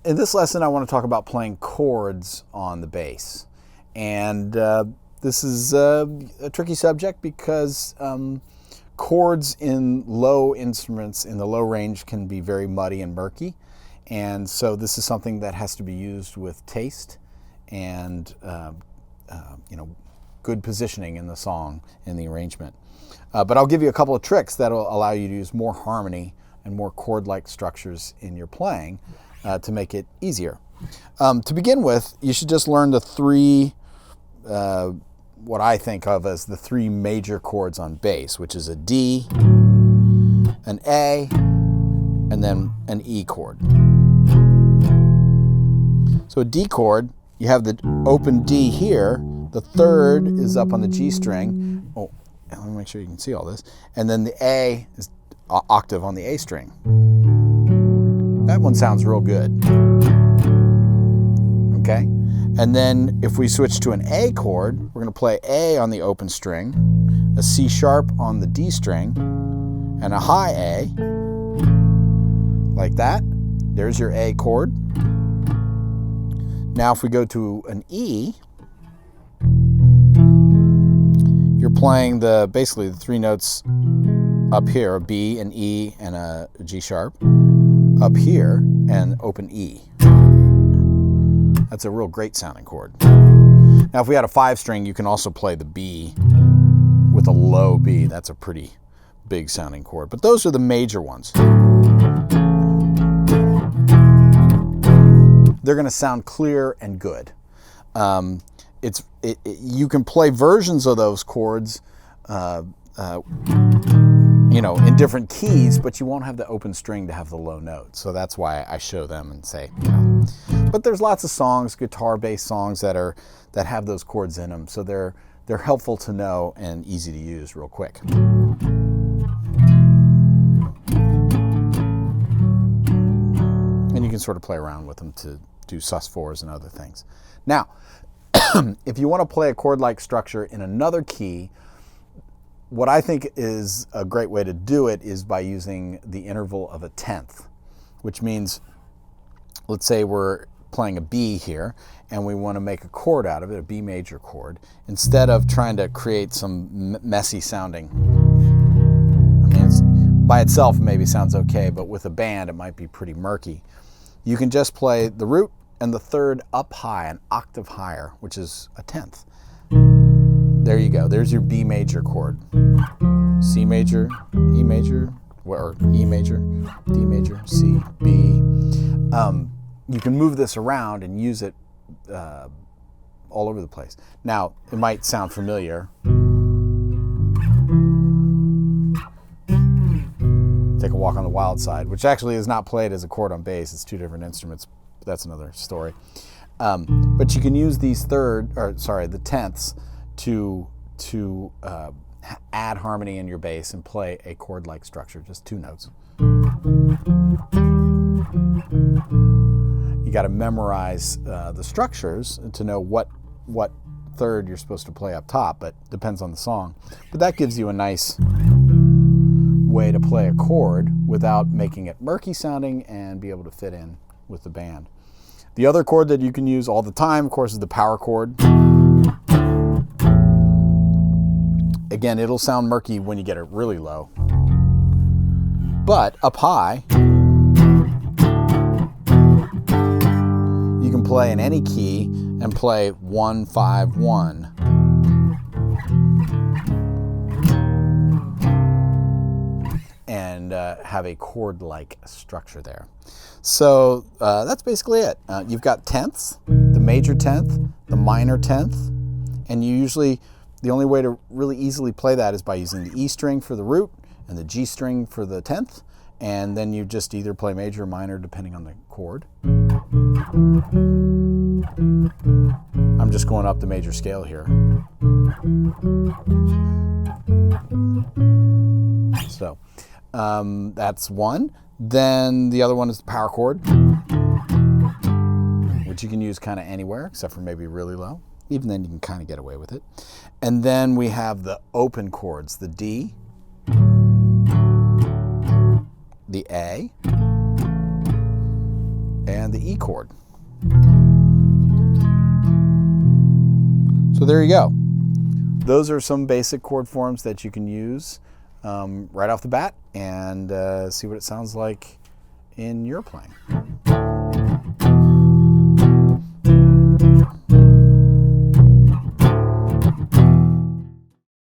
In this lesson, I want to talk about playing chords on the bass. And this is a tricky subject because chords in low instruments, in the low range, can be very muddy and murky. And so this is something that has to be used with taste and good positioning in the song, in the arrangement. But I'll give you a couple of tricks that will allow you to use more harmony and more chord-like structures in your playing to make it easier. To begin with, you should just learn the three, what I think of as the three major chords on bass, which is a D, an A, and then an E chord. So a D chord, you have the open D here, the third is up on the G string. Oh, let me make sure you can see all this. And then the A is octave on the A string. That one sounds real good. Okay? And then if we switch to an A chord, we're going to play A on the open string, a C sharp on the D string, and a high A, like that. There's your A chord. Now if we go to an E, you're playing basically the three notes up here, a B, an E, and a G sharp, up here, and open E. That's a real great sounding chord. Now if we had a 5-string, you can also play the B with a low B. That's a pretty big sounding chord. But those are the major ones. They're going to sound clear and good. You can play versions of those chords in different keys, but you won't have the open string to have the low notes. So that's why I show them and say, But there's lots of songs, guitar-based songs that have those chords in them. So they're helpful to know and easy to use real quick. And you can sort of play around with them to do sus4s and other things. Now, if you want to play a chord-like structure in another key, what I think is a great way to do it is by using the interval of a tenth, which means, let's say we're playing a B here, and we want to make a chord out of it, a B major chord, instead of trying to create some messy sounding. By itself maybe sounds okay, but with a band it might be pretty murky. You can just play the root and the third up high, an octave higher, which is a tenth. There you go. There's your B major chord. C major, E major, or E major, D major, C, B. You can move this around and use it all over the place. Now, it might sound familiar. Take a Walk on the Wild Side, which actually is not played as a chord on bass. It's two different instruments. That's another story. But you can use these the tenths to add harmony in your bass and play a chord-like structure, just two notes. You got to memorize the structures to know what third you're supposed to play up top, but depends on the song. But that gives you a nice way to play a chord without making it murky sounding and be able to fit in with the band. The other chord that you can use all the time, of course, is the power chord. Again, it'll sound murky when you get it really low. But up high, you can play in any key and play 1, 5, 1. And have a chord-like structure there. So that's basically it. You've got tenths, the major tenth, the minor tenth, and the only way to really easily play that is by using the E string for the root and the G string for the tenth, and then you just either play major or minor depending on the chord. I'm just going up the major scale here. So that's one. Then the other one is the power chord, which you can use kind of anywhere except for maybe really low. Even then you can kind of get away with it. And then we have the open chords, the D, the A, and the E chord. So there you go. Those are some basic chord forms that you can use right off the bat and see what it sounds like in your playing.